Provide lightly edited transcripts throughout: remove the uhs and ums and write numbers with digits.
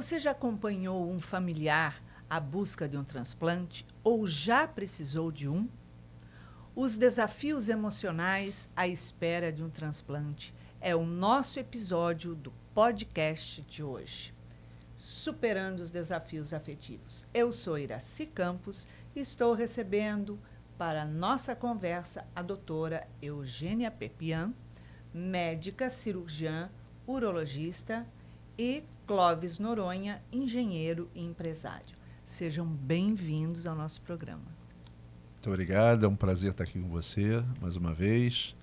Você já acompanhou um familiar à busca de um transplante ou já precisou de um? Os desafios emocionais à espera de um transplante é o nosso episódio do podcast de hoje. Superando os desafios afetivos. Eu sou Iraci Campos e estou recebendo para nossa conversa a doutora Eugênia Pepian, médica, cirurgiã, urologista, e Clóvis Noronha, engenheiro e empresário. Sejam bem-vindos ao nosso programa. Muito obrigado, é um prazer estar aqui com você mais uma vez,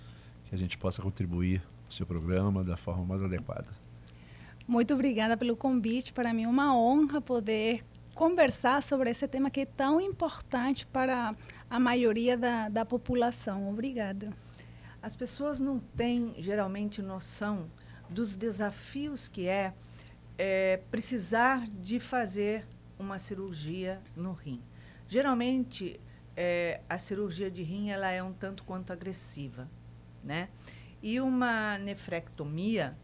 que a gente possa contribuir com o seu programa da forma mais adequada. Muito obrigada pelo convite. Para mim é uma honra poder conversar sobre esse tema que é tão importante para a maioria da população. Obrigada. As pessoas não têm, geralmente, noção dos desafios que é precisar de fazer uma cirurgia no rim. Geralmente, a cirurgia de rim ela é um tanto quanto agressiva, né? E uma nefrectomia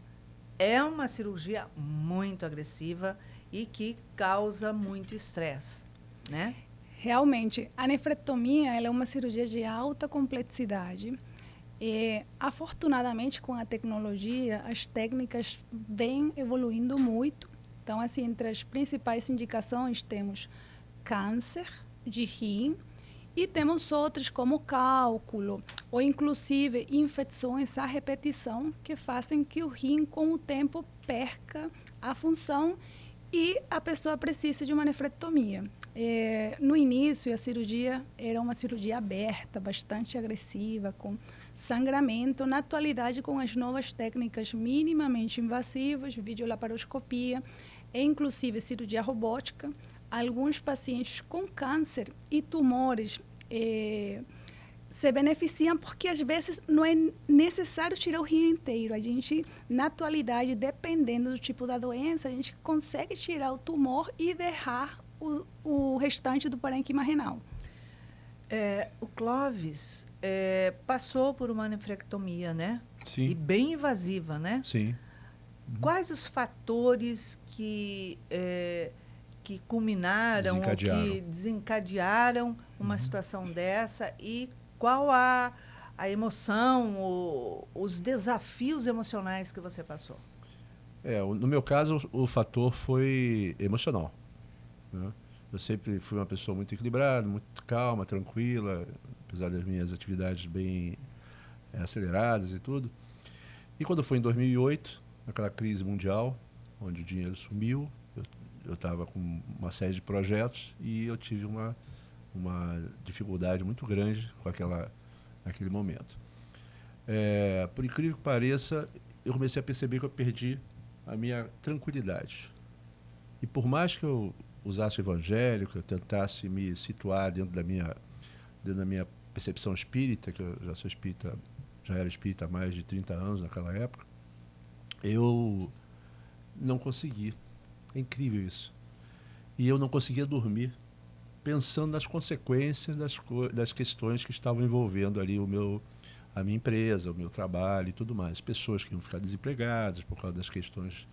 é uma cirurgia muito agressiva e que causa muito estresse, né? Realmente, a nefrectomia ela é uma cirurgia de alta complexidade. E, afortunadamente, com a tecnologia, as técnicas vêm evoluindo muito. Então, assim, entre as principais indicações temos câncer de rim e temos outras como cálculo ou, inclusive, infecções à repetição que fazem que o rim, com o tempo, perca a função e a pessoa precisa de uma nefrectomia. No início, a cirurgia era uma cirurgia aberta, bastante agressiva, com sangramento. Na atualidade, com as novas técnicas minimamente invasivas, videolaparoscopia e, inclusive, cirurgia robótica, alguns pacientes com câncer e tumores se beneficiam porque, às vezes, não é necessário tirar o rim inteiro. A gente, na atualidade, dependendo do tipo da doença, a gente consegue tirar o tumor e derrar o restante do parênquima renal. O Clóvis passou por uma nefrectomia, né? Sim. E bem invasiva, né? Sim. Quais os fatores que culminaram ou que desencadearam uma situação dessa e qual a emoção, os desafios emocionais que você passou? No meu caso, o fator foi emocional, né? Eu sempre fui uma pessoa muito equilibrada, muito calma, tranquila, apesar das minhas atividades bem aceleradas e tudo. E quando foi em 2008, naquela crise mundial, onde o dinheiro sumiu, eu estava com uma série de projetos e eu tive uma dificuldade muito grande com naquele momento. Por incrível que pareça, eu comecei a perceber que eu perdi a minha tranquilidade. E por mais que eu usasse o evangelho, que eu tentasse me situar dentro da minha percepção espírita, que eu já era espírita há mais de 30 anos naquela época, eu não consegui. É incrível isso. E eu não conseguia dormir, pensando nas consequências das questões que estavam envolvendo ali a minha empresa, o meu trabalho e tudo mais. Pessoas que iam ficar desempregadas por causa das questões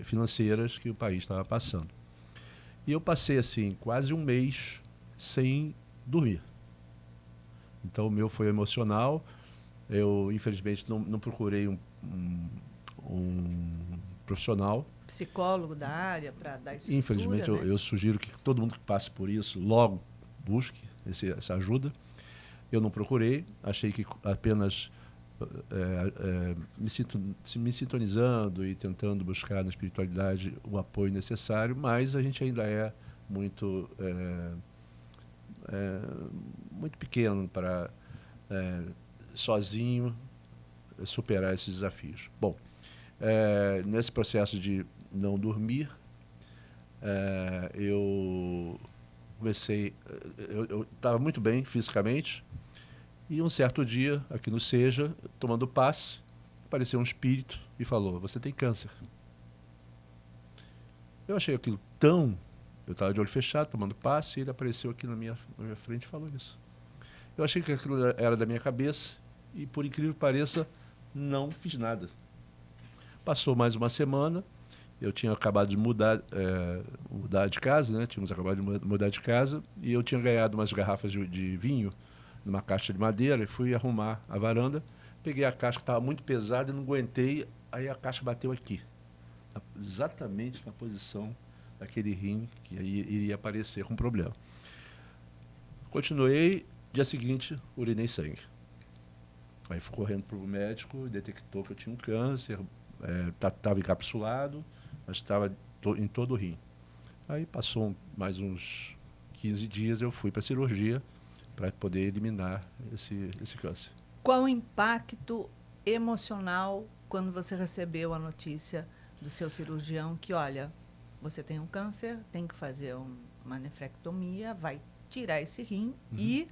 financeiras que o país estava passando. E eu passei, assim, quase um mês sem dormir. Então, o meu foi emocional. Eu, infelizmente, não procurei um profissional. Psicólogo da área para dar estrutura, infelizmente, né? eu sugiro que todo mundo que passe por isso logo busque essa ajuda. Eu não procurei, achei que apenas me sintonizando e tentando buscar na espiritualidade o apoio necessário, mas a gente ainda é muito pequeno para sozinho superar esses desafios. Bom, nesse processo de não dormir, eu comecei, eu estava muito bem fisicamente, e um certo dia, aqui no Seja, tomando passe, apareceu um espírito e falou: você tem câncer. Eu achei aquilo tão... Eu estava de olho fechado, tomando passe, e ele apareceu aqui na minha frente e falou isso. Eu achei que aquilo era da minha cabeça e, por incrível que pareça, não fiz nada. Passou mais uma semana Eu tinha acabado de mudar de casa, né? Tínhamos acabado de mudar de casa e eu tinha ganhado umas garrafas de vinho numa caixa de madeira e fui arrumar a varanda. Peguei a caixa que estava muito pesada e não aguentei, aí a caixa bateu aqui, exatamente na posição daquele rim que aí iria aparecer com problema. Continuei, dia seguinte, urinei sangue. Aí fui correndo para o médico, detectou que eu tinha um câncer, estava encapsulado, mas estava em todo o rim. Aí passou mais uns 15 dias, eu fui para a cirurgia para poder eliminar esse câncer. Qual o impacto emocional quando você recebeu a notícia do seu cirurgião que, olha, você tem um câncer, tem que fazer uma nefrectomia, vai tirar esse rim e...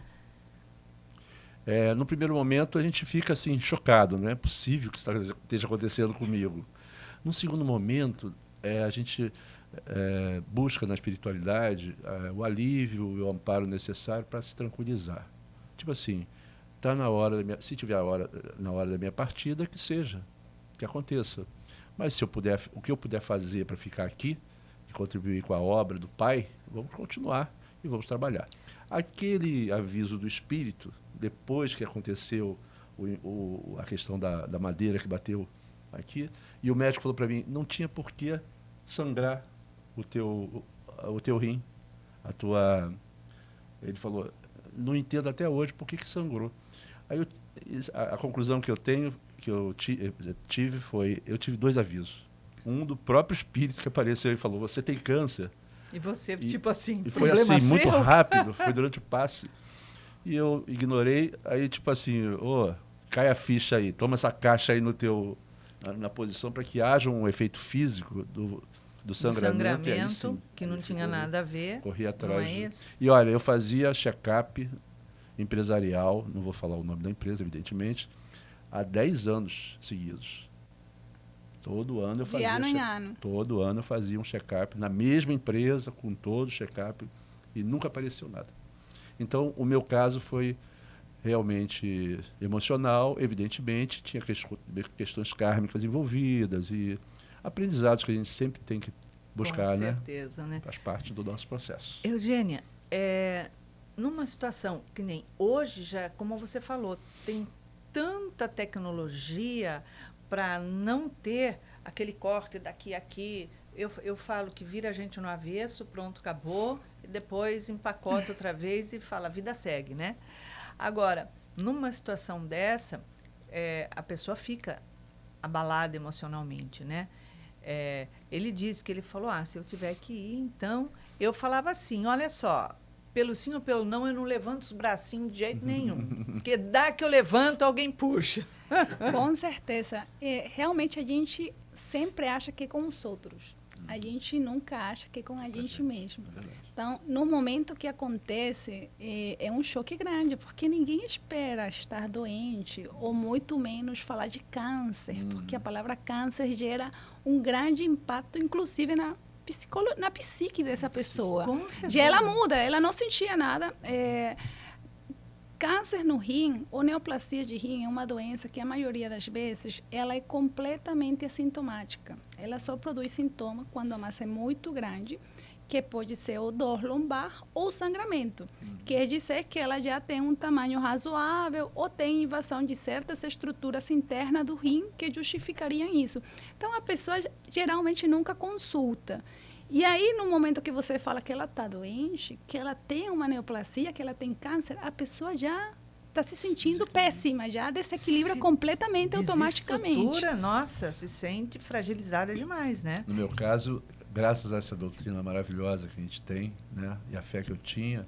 No primeiro momento a gente fica assim chocado, não é possível que isso esteja acontecendo comigo. No segundo momento, a gente busca na espiritualidade o alívio e o amparo necessário para se tranquilizar. Tipo assim, está na hora, se tiver na hora da minha partida, que seja, que aconteça. Mas se o que eu puder fazer para ficar aqui e contribuir com a obra do Pai, vamos continuar e vamos trabalhar. Aquele aviso do espírito, depois que aconteceu a questão da madeira que bateu aqui, e o médico falou para mim, não tinha por que sangrar o teu rim, ele falou, não entendo até hoje por que sangrou. Aí a conclusão que eu tive foi, eu tive 2 avisos. Um do próprio espírito que apareceu e falou, você tem câncer. E você, tipo assim, e foi assim, muito rápido, foi durante o passe. E eu ignorei, aí tipo assim, cai a ficha aí, toma essa caixa aí na posição para que haja um efeito físico do sangramento. E aí, sim, que não tinha nada a ver. Corri atrás. E olha, eu fazia check-up empresarial, não vou falar o nome da empresa, evidentemente, há 10 anos seguidos. Todo ano eu fazia. De ano em ano. Todo ano eu fazia um check-up na mesma empresa, com todo o check-up, e nunca apareceu nada. Então, o meu caso foi realmente emocional, evidentemente, tinha questões kármicas envolvidas e aprendizados que a gente sempre tem que buscar, com certeza, né? Faz parte do nosso processo. Eugênia, numa situação que nem hoje, já, como você falou, tem tanta tecnologia para não ter aquele corte daqui a aqui. Eu falo que vira a gente no avesso, pronto, acabou, e depois empacota outra vez e fala, a vida segue, né? Agora, numa situação dessa, a pessoa fica abalada emocionalmente, né? Ele disse que ele falou, se eu tiver que ir, então... Eu falava assim, olha só, pelo sim ou pelo não, eu não levanto os bracinhos de jeito nenhum. Porque dá que eu levanto, alguém puxa. Com certeza. Realmente, a gente sempre acha que é com os outros. A gente nunca acha que é com a gente mesmo. Então, no momento que acontece, é um choque grande, porque ninguém espera estar doente, ou muito menos falar de câncer, porque a palavra câncer gera um grande impacto, inclusive na psique dessa pessoa. Já ela muda, ela não sentia nada. Câncer no rim ou neoplasia de rim é uma doença que a maioria das vezes ela é completamente assintomática. Ela só produz sintoma quando a massa é muito grande, que pode ser o dor lombar ou sangramento. Quer dizer que ela já tem um tamanho razoável ou tem invasão de certas estruturas internas do rim que justificariam isso. Então, a pessoa geralmente nunca consulta. E aí, no momento que você fala que ela está doente, que ela tem uma neoplasia, que ela tem câncer, a pessoa já está se sentindo péssima, já desequilibra completamente, automaticamente. Nossa, se sente fragilizada demais, né? No meu caso, graças a essa doutrina maravilhosa que a gente tem, né, e a fé que eu tinha,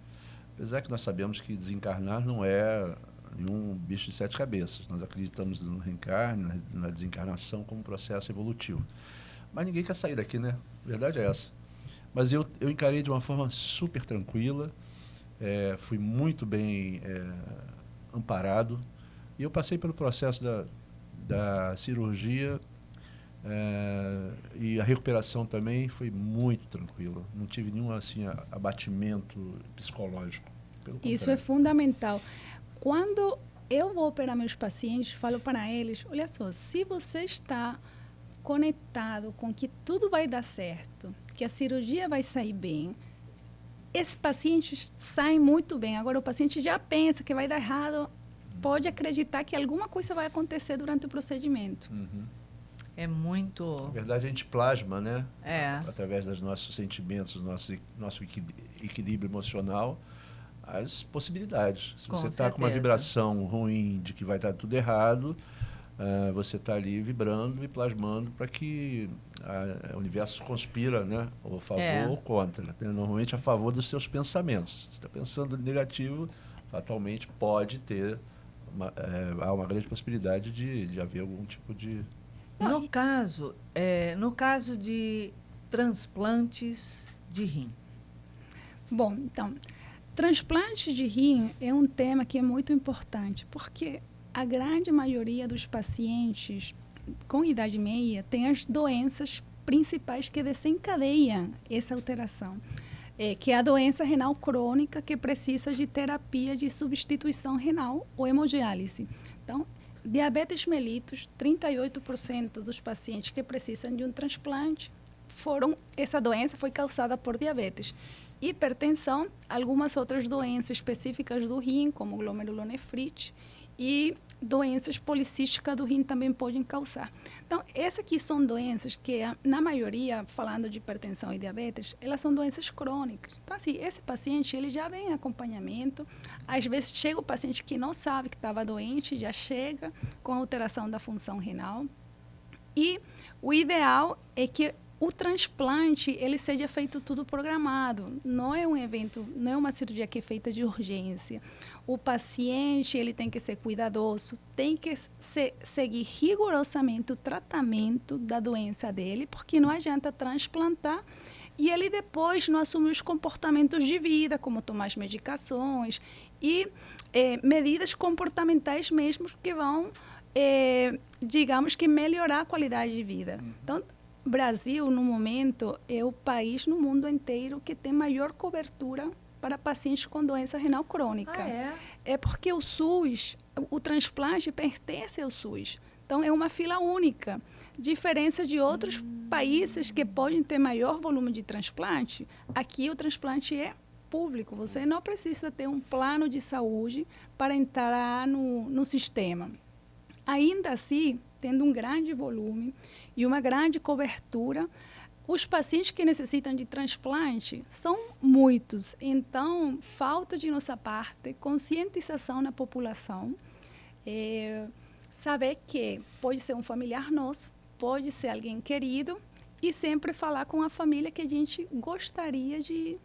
apesar que nós sabemos que desencarnar não é nenhum bicho de 7 cabeças. Nós acreditamos no reencarne, na desencarnação como processo evolutivo. Mas ninguém quer sair daqui, né? A verdade é essa. Mas eu encarei de uma forma super tranquila, fui muito bem amparado, e eu passei pelo processo da cirurgia, e a recuperação também foi muito tranquila. Não tive nenhum assim, abatimento psicológico. Isso é fundamental. Quando eu vou operar meus pacientes, falo para eles, olha só, se você está conectado com que tudo vai dar certo, que a cirurgia vai sair bem, esses pacientes saem muito bem. Agora, o paciente já pensa que vai dar errado, pode acreditar que alguma coisa vai acontecer durante o procedimento. É muito... Na verdade, a gente plasma, né? É. Através dos nossos sentimentos, nosso equilíbrio emocional, as possibilidades. Se Com você está com uma certeza. vibração ruim de que vai estar tudo errado, você está ali vibrando e plasmando para que o universo conspira, né? Ou a favor ou contra. Né? Normalmente a favor dos seus pensamentos. Se está pensando negativo, fatalmente pode ter há uma grande possibilidade de haver algum tipo de... No caso de transplantes de rim. Bom, então, transplante de rim é um tema que é muito importante, porque a grande maioria dos pacientes com idade meia tem as doenças principais que desencadeiam essa alteração, que é a doença renal crônica, que precisa de terapia de substituição renal ou hemodiálise. Então, diabetes mellitus, 38% dos pacientes que precisam de um transplante essa doença foi causada por diabetes. Hipertensão, algumas outras doenças específicas do rim, como glomerulonefrite, e doenças policísticas do rim também podem causar. Então, essas aqui são doenças que, na maioria, falando de hipertensão e diabetes, elas são doenças crônicas. Então, assim, esse paciente, ele já vem em acompanhamento. Às vezes, chega o paciente que não sabe que estava doente, já chega com alteração da função renal. E o ideal é que o transplante, ele seja feito tudo programado. Não é um evento, não é uma cirurgia que é feita de urgência. O paciente, ele tem que ser cuidadoso, tem que seguir rigorosamente o tratamento da doença dele, porque não adianta transplantar e ele depois não assumir os comportamentos de vida, como tomar as medicações e medidas comportamentais mesmo que vão, digamos que, melhorar a qualidade de vida. Então, Brasil, no momento, é o país no mundo inteiro que tem maior cobertura para pacientes com doença renal crônica. É porque o SUS, o transplante pertence ao SUS. Então, é uma fila única. Diferença de outros países que podem ter maior volume de transplante, aqui o transplante é público. Você não precisa ter um plano de saúde para entrar no sistema. Ainda assim, tendo um grande volume e uma grande cobertura, os pacientes que necessitam de transplante são muitos. Então, falta de nossa parte conscientização na população, saber que pode ser um familiar nosso, pode ser alguém querido, e sempre falar com a família que a gente gostaria de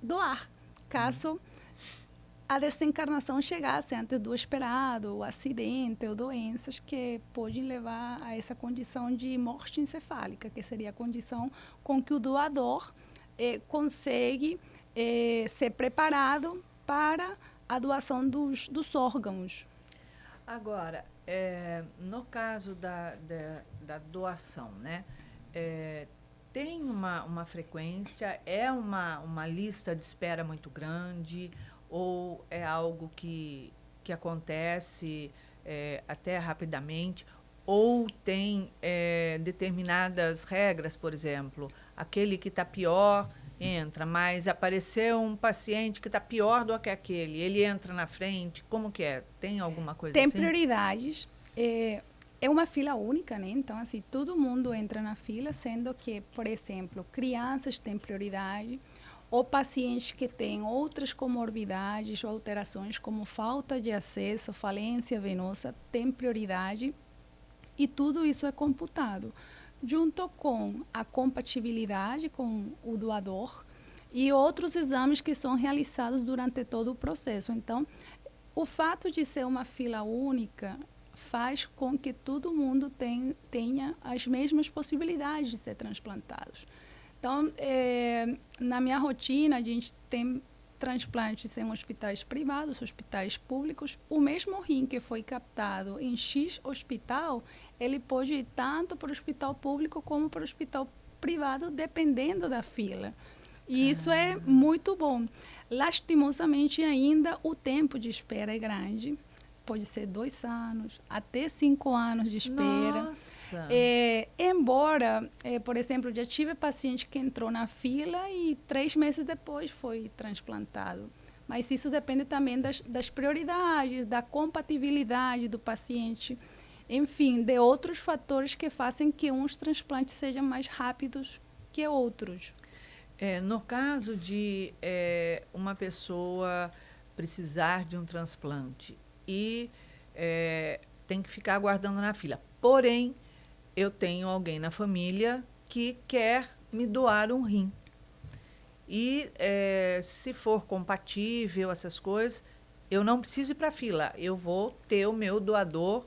doar, caso a desencarnação chegasse antes do esperado, ou acidente ou doenças que podem levar a essa condição de morte encefálica, que seria a condição com que o doador consegue ser preparado para a doação dos órgãos. Agora, no caso da doação, né, tem uma frequência, uma lista de espera muito grande, ou é algo que acontece até rapidamente, ou tem determinadas regras, por exemplo, aquele que está pior entra, mas apareceu um paciente que está pior do que aquele, ele entra na frente, como que é? Tem alguma coisa assim? Tem prioridades, é uma fila única, né? Então, assim, todo mundo entra na fila, sendo que, por exemplo, crianças têm prioridade, ou pacientes que têm outras comorbidades ou alterações, como falta de acesso, falência venosa, têm prioridade, e tudo isso é computado, junto com a compatibilidade com o doador e outros exames que são realizados durante todo o processo. Então, o fato de ser uma fila única faz com que todo mundo tenha as mesmas possibilidades de ser transplantados. Então, na minha rotina, a gente tem transplantes em hospitais privados, hospitais públicos. O mesmo rim que foi captado em X hospital, ele pode ir tanto para o hospital público como para o hospital privado, dependendo da fila. E isso é muito bom. Lastimosamente, ainda o tempo de espera é grande. pode ser 2 anos, até 5 anos de espera. Nossa! Embora, por exemplo, já tive paciente que entrou na fila e 3 meses depois foi transplantado. Mas isso depende também das prioridades, da compatibilidade do paciente, enfim, de outros fatores que fazem que uns transplantes sejam mais rápidos que outros. No caso de uma pessoa precisar de um transplante e tem que ficar aguardando na fila, porém, eu tenho alguém na família que quer me doar um rim. E se for compatível, essas coisas, eu não preciso ir para a fila. Eu vou ter o meu doador.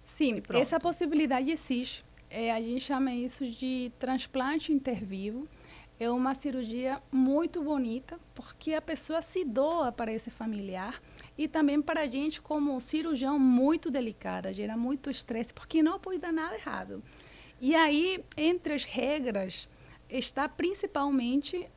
Sim, essa possibilidade existe. A gente chama isso de transplante intervivo. É uma cirurgia muito bonita, porque a pessoa se doa para esse familiar e também para a gente, como cirurgião, muito delicada, gera muito estresse, porque não pode dar nada errado. E aí, entre as regras, está principalmente,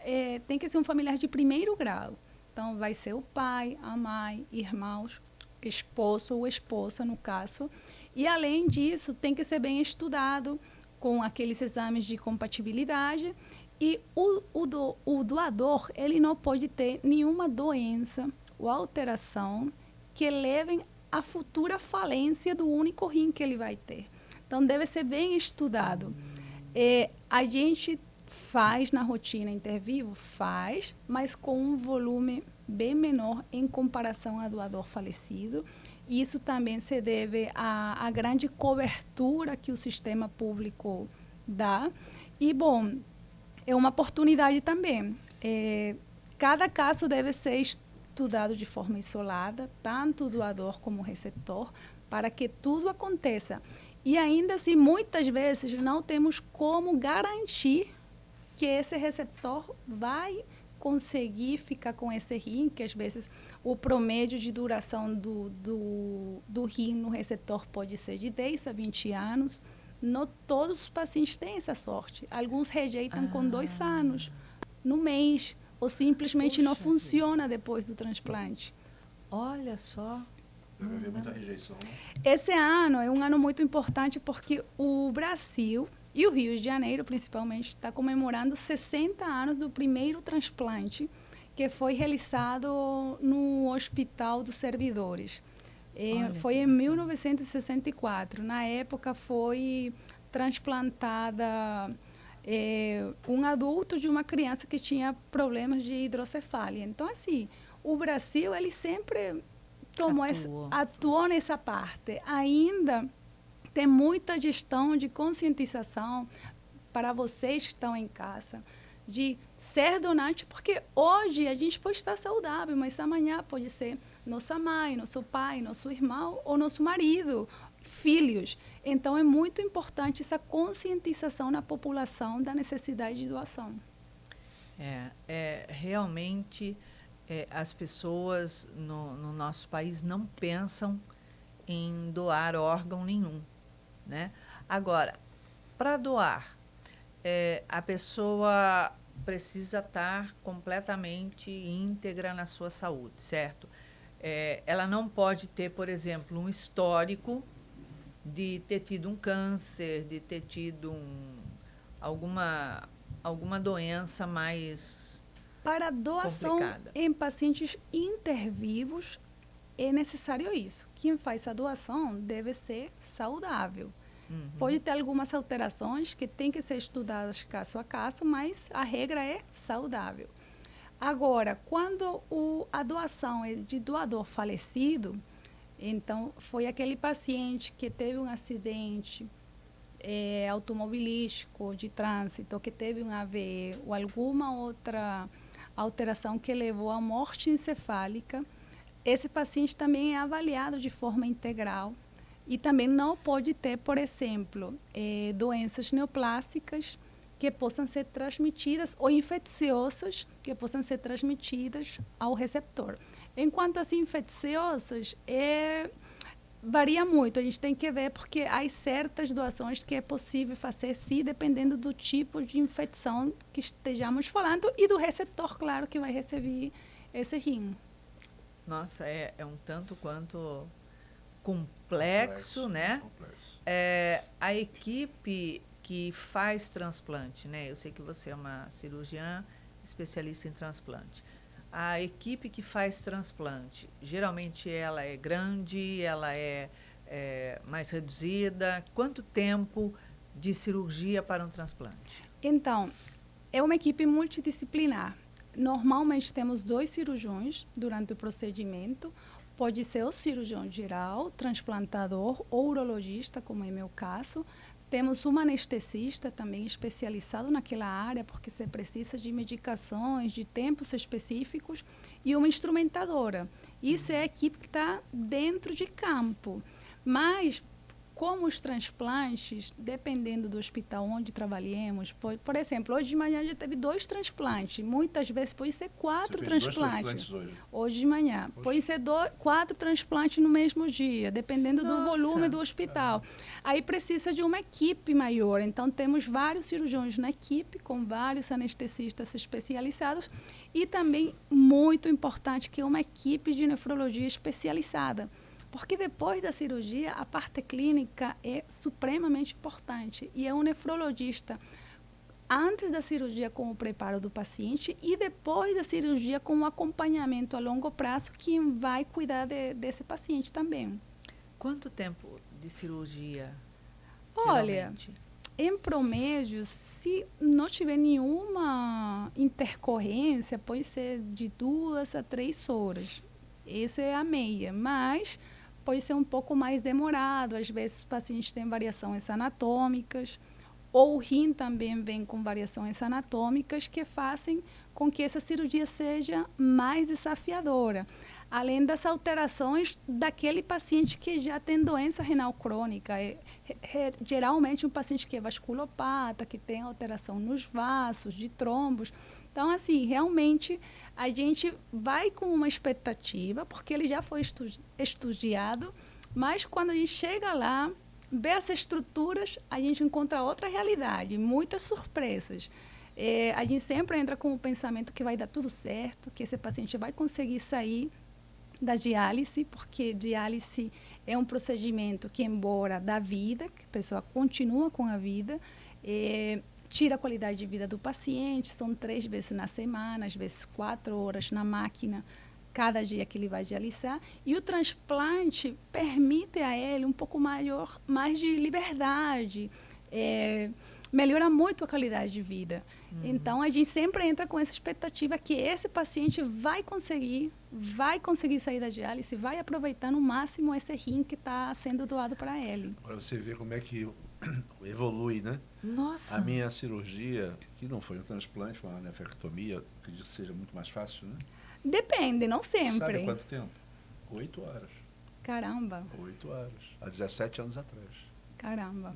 tem que ser um familiar de primeiro grau. Então, vai ser o pai, a mãe, irmãos, esposo ou esposa, no caso. E, além disso, tem que ser bem estudado, com aqueles exames de compatibilidade. E o doador, ele não pode ter nenhuma doença ou alteração que levem à futura falência do único rim que ele vai ter. Então, deve ser bem estudado. A gente faz na rotina intervivo? Faz, mas com um volume bem menor em comparação ao doador falecido. Isso também se deve à grande cobertura que o sistema público dá. E, bom, é uma oportunidade também. Cada caso deve ser estudado de forma isolada, tanto o doador como o receptor, para que tudo aconteça. E ainda assim, muitas vezes, não temos como garantir que esse receptor vai conseguir ficar com esse rim, que às vezes o promédio de duração do rim no receptor pode ser de 10 a 20 anos. Não todos os pacientes têm essa sorte. Alguns rejeitam com 2 anos, no mês, ou simplesmente não funciona depois do transplante. Olha só. Deve haver muita rejeição. Esse ano é um ano muito importante porque o Brasil e o Rio de Janeiro, principalmente, está comemorando 60 anos do primeiro transplante que foi realizado no Hospital dos Servidores. Foi em 1964. Na época, foi transplantada um adulto de uma criança que tinha problemas de hidrocefalia. Então, assim, o Brasil, ele sempre atuou nessa parte. Ainda tem muita gestão de conscientização para vocês que estão em casa, de ser donante, porque hoje a gente pode estar saudável, mas amanhã pode ser nossa mãe, nosso pai, nosso irmão ou nosso marido, filhos. Então, é muito importante essa conscientização na população da necessidade de doação. Realmente, as pessoas no nosso país não pensam em doar órgão nenhum, né? Agora, para doar, a pessoa precisa estar completamente íntegra na sua saúde, certo? Ela não pode ter, por exemplo, um histórico de ter tido um câncer, de ter tido alguma doença mais para doação complicada. Em pacientes intervivos, é necessário isso. Quem faz a doação deve ser saudável. Uhum. Pode ter algumas alterações que têm que ser estudadas caso a caso, mas a regra é saudável. Agora, quando a doação é de doador falecido, então foi aquele paciente que teve um acidente automobilístico, de trânsito, que teve um AVE ou alguma outra alteração que levou à morte encefálica, esse paciente também é avaliado de forma integral e também não pode ter, por exemplo, doenças neoplásicas que possam ser transmitidas ou infecciosas que possam ser transmitidas ao receptor. Enquanto as infecciosas, varia muito, a gente tem que ver porque há certas doações que é possível fazer, sim, dependendo do tipo de infecção que estejamos falando e do receptor, claro, que vai receber esse rim. Nossa, é um tanto quanto complexo, né? Complexo. A equipe que faz transplante, né? Eu sei que você é uma cirurgiã especialista em transplante. A equipe que faz transplante, geralmente ela é grande, ela é mais reduzida. Quanto tempo de cirurgia para um transplante? Então, é uma equipe multidisciplinar. Normalmente temos 2 cirurgiões durante o procedimento. Pode ser o cirurgião geral, transplantador ou urologista, como é meu caso. Temos um anestesista também especializado naquela área, porque você precisa de medicações, de tempos específicos, e uma instrumentadora. Isso é a equipe que está dentro de campo. Mas, como os transplantes, dependendo do hospital onde trabalhemos, por exemplo, hoje de manhã já teve 2 transplantes, muitas vezes pode ser 4 transplantes. Hoje de manhã. Pode ser 4 transplantes no mesmo dia, dependendo do volume do hospital. Aí precisa de uma equipe maior. Então, temos vários cirurgiões na equipe, com vários anestesistas especializados, e também, muito importante, que é uma equipe de nefrologia especializada. Porque depois da cirurgia, a parte clínica é supremamente importante. E é um nefrologista, antes da cirurgia, com o preparo do paciente, e depois da cirurgia, com o acompanhamento a longo prazo, que vai cuidar desse paciente também. Quanto tempo de cirurgia? Olha, geralmente? Em promédio, se não tiver nenhuma intercorrência, pode ser de 2 a 3 horas. Essa é a meia, mas pode ser um pouco mais demorado. Às vezes, os pacientes têm variações anatômicas, ou o rim também vem com variações anatômicas que fazem com que essa cirurgia seja mais desafiadora. Além das alterações daquele paciente que já tem doença renal crônica. Geralmente, um paciente que é vasculopata, que tem alteração nos vasos, de trombos. Então, assim, realmente, a gente vai com uma expectativa, porque ele já foi estudado, mas quando a gente chega lá, vê as estruturas, a gente encontra outra realidade, muitas surpresas. A gente sempre entra com o pensamento que vai dar tudo certo, que esse paciente vai conseguir sair da diálise, porque diálise é um procedimento que, embora dá vida, que a pessoa continua com a vida, tira a qualidade de vida do paciente, são 3 vezes na semana, às vezes 4 horas na máquina, cada dia que ele vai dialisar. E o transplante permite a ele um pouco mais de liberdade, melhora muito a qualidade de vida. Então, a gente sempre entra com essa expectativa que esse paciente vai conseguir sair da diálise, vai aproveitar no máximo esse rim que está sendo doado para ele. Agora você vê como é que evolui, né? Nossa! A minha cirurgia, que não foi um transplante, foi uma nefrectomia, acredito que seja muito mais fácil, né? Depende, não sempre. Sabe quanto tempo? 8 horas. Caramba. 8 horas. Há 17 anos atrás. Caramba.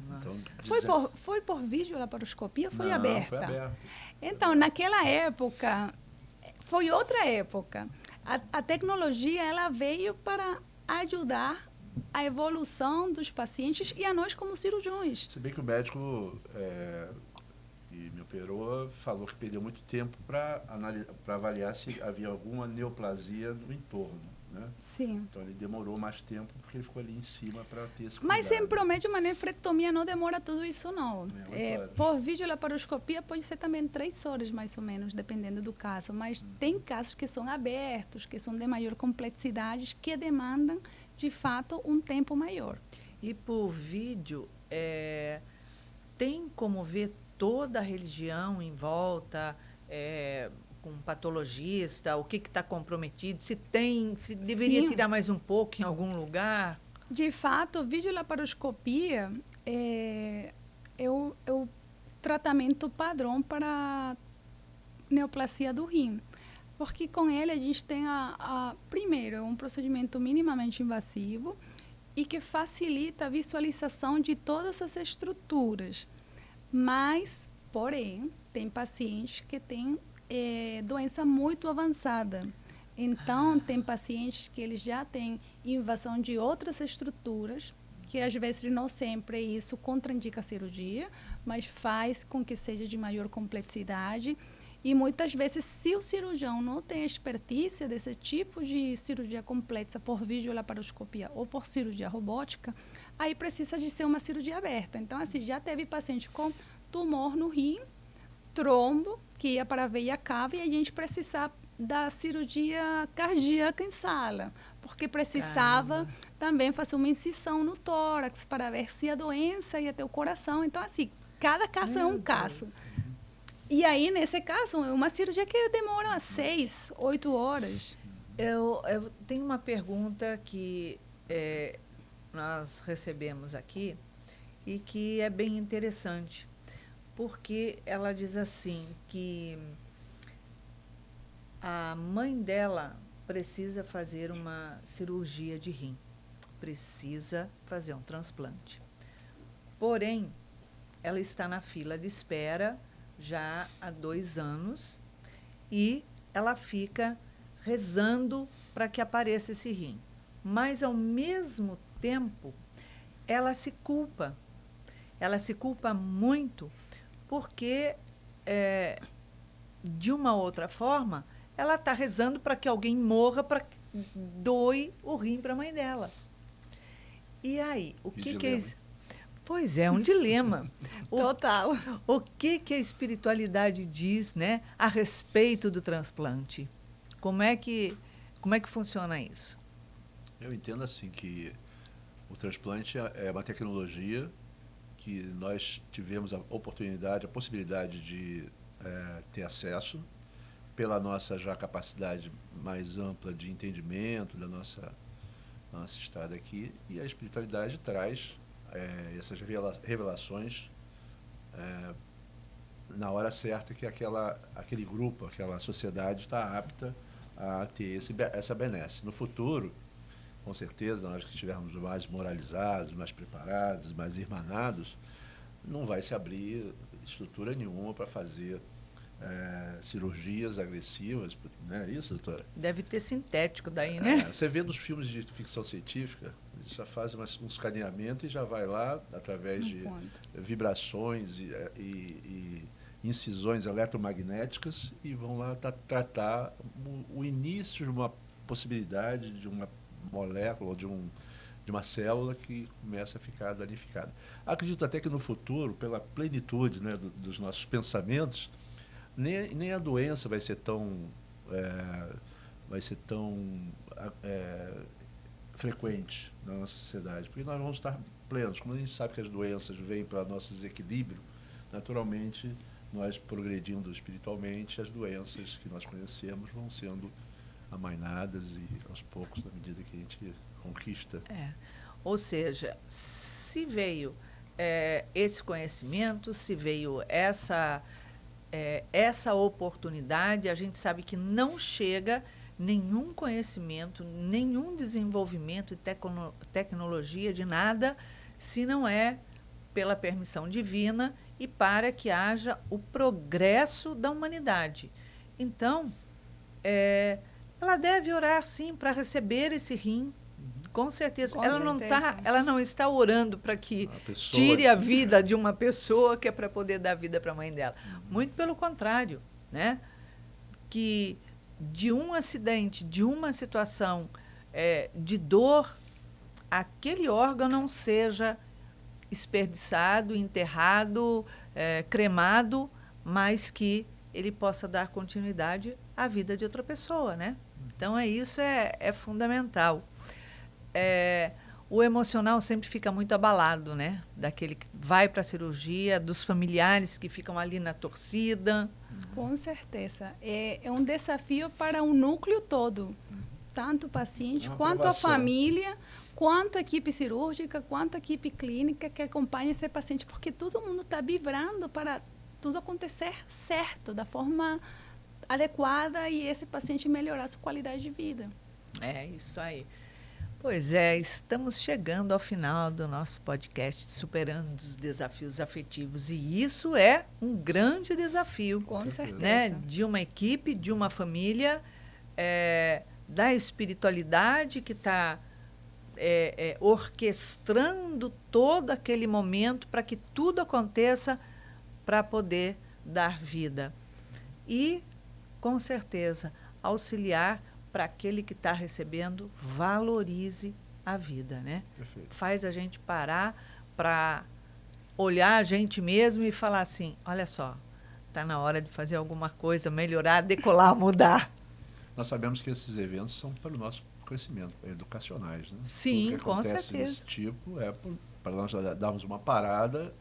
Então, foi por videolaparoscopia ou foi não, aberta? Foi aberta. Então, naquela época, foi outra época. A tecnologia, ela veio para ajudar a evolução dos pacientes e a nós como cirurgiões. Se bem que o médico que me operou falou que perdeu muito tempo para avaliar se havia alguma neoplasia no entorno, né? Sim. Então ele demorou mais tempo porque ele ficou ali em cima para ter esse cuidado. Mas em promédio, uma nefrectomia não demora tudo isso, não. Por videolaparoscopia pode ser também 3 horas, mais ou menos, dependendo do caso. Mas tem casos que são abertos, que são de maior complexidade, que demandam, de fato, um tempo maior. E por vídeo, tem como ver toda a religião em volta, com um patologista, o que está comprometido, se deveria tirar mais um pouco em algum lugar? De fato, videolaparoscopia é o tratamento padrão para neoplasia do rim. Porque com ele a gente tem, primeiro, um procedimento minimamente invasivo e que facilita a visualização de todas as estruturas. Mas, porém, tem pacientes que têm doença muito avançada. Então, tem pacientes que eles já têm invasão de outras estruturas, que às vezes não sempre isso contraindica a cirurgia, mas faz com que seja de maior complexidade. E muitas vezes, se o cirurgião não tem expertise desse tipo de cirurgia complexa por videolaparoscopia ou por cirurgia robótica, aí precisa de ser uma cirurgia aberta. Então, assim, já teve paciente com tumor no rim, trombo, que ia para a veia cava, e a gente precisava da cirurgia cardíaca em sala, porque precisava também fazer uma incisão no tórax para ver se a doença ia ter o coração. Então, assim, cada caso é um caso. E aí, nesse caso, é uma cirurgia que demora 6, 8 horas. Eu tenho uma pergunta que nós recebemos aqui e que é bem interessante, porque ela diz assim que a mãe dela precisa fazer uma cirurgia de rim, precisa fazer um transplante. Porém, ela está na fila de espera já há 2 anos e ela fica rezando para que apareça esse rim. Mas, ao mesmo tempo, ela se culpa. Ela se culpa muito porque, de uma outra forma, ela está rezando para que alguém morra para que doe o rim para a mãe dela. E aí, o que é isso? Pois é, um dilema. Total. O que a espiritualidade diz, né, a respeito do transplante? Como é que funciona isso? Eu entendo assim que o transplante é uma tecnologia que nós tivemos a oportunidade, a possibilidade de ter acesso pela nossa já capacidade mais ampla de entendimento da nossa estada aqui, e a espiritualidade traz essas revelações na hora certa que aquele grupo, aquela sociedade está apta a ter essa benesse. No futuro, com certeza, nós que estivermos mais moralizados, mais preparados, mais irmanados, não vai se abrir estrutura nenhuma para fazer cirurgias agressivas, não é isso, doutora? Deve ter sintético daí, né? Você vê nos filmes de ficção científica, eles já fazem um escaneamento e já vai lá, através de vibrações e incisões eletromagnéticas, e vão lá tratar o início de uma possibilidade de uma molécula ou de uma célula que começa a ficar danificada. Acredito até que no futuro, pela plenitude, né, dos nossos pensamentos, nem a doença vai ser tão frequente na nossa sociedade, porque nós vamos estar plenos. Como a gente sabe que as doenças vêm para nosso desequilíbrio, naturalmente, nós progredindo espiritualmente, as doenças que nós conhecemos vão sendo amainadas e, aos poucos, na medida que a gente conquista. Ou seja, se veio esse conhecimento, se veio essa oportunidade, a gente sabe que não chega nenhum conhecimento, nenhum desenvolvimento de tecnologia, de nada, se não é pela permissão divina e para que haja o progresso da humanidade. Então, ela deve orar, sim, para receber esse rim. Com certeza. Ela não está orando para que tire a vida de uma pessoa que é para poder dar vida para a mãe dela. Muito pelo contrário, né? Que de um acidente, de uma situação de dor, aquele órgão não seja desperdiçado, enterrado, cremado, mas que ele possa dar continuidade à vida de outra pessoa, né? Então, isso é fundamental. O emocional sempre fica muito abalado, né? Daquele que vai para a cirurgia, dos familiares que ficam ali na torcida. Com certeza. É um desafio para o núcleo todo, tanto o paciente quanto a família, quanto a equipe cirúrgica, quanto a equipe clínica que acompanha esse paciente, porque todo mundo está vibrando para tudo acontecer certo, da forma adequada, e esse paciente melhorar sua qualidade de vida. É isso aí. Pois é, estamos chegando ao final do nosso podcast Superando os Desafios Afetivos, e isso é um grande desafio. Com certeza. Né? De uma equipe, de uma família, da espiritualidade que está orquestrando todo aquele momento para que tudo aconteça para poder dar vida. e, com certeza, auxiliar para aquele que está recebendo, valorize a vida, né? Perfeito. Faz a gente parar para olhar a gente mesmo e falar assim, olha só, está na hora de fazer alguma coisa, melhorar, decolar, mudar. Nós sabemos que esses eventos são para o nosso crescimento, educacionais, né? Sim, tudo que com acontece certeza. desse tipo é para nós darmos uma parada,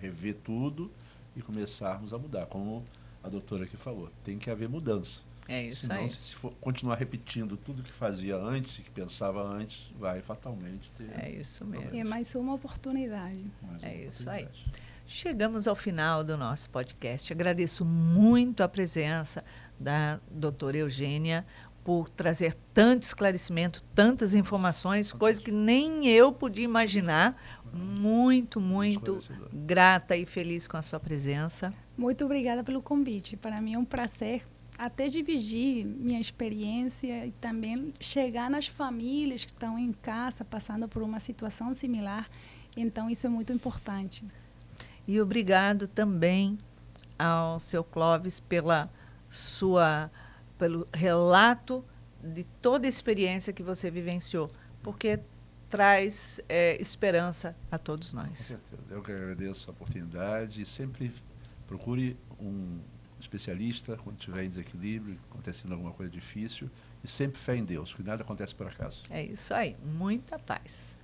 rever tudo e começarmos a mudar. Como a doutora aqui falou, tem que haver mudança. É isso Senão, aí. se for continuar repetindo tudo que fazia antes, que pensava antes, vai fatalmente ter... É isso mesmo. É mais uma oportunidade. mais uma É isso aí. oportunidade. Chegamos ao final do nosso podcast. Agradeço muito a presença da doutora Eugênia por trazer tanto esclarecimento, tantas informações, coisas que nem eu podia imaginar. Muito, muito Esclarecedor. grata e feliz com a sua presença. Muito obrigada pelo convite. Para mim é um prazer até dividir minha experiência e também chegar nas famílias que estão em casa passando por uma situação similar. Então, isso é muito importante. E obrigado também ao seu Clóvis pelo relato de toda a experiência que você vivenciou, porque traz esperança a todos Com nós. certeza. Eu que agradeço a oportunidade e sempre procure um especialista quando tiver em desequilíbrio, acontecendo alguma coisa difícil, e sempre fé em Deus, que nada acontece por acaso. É isso aí. Muita paz.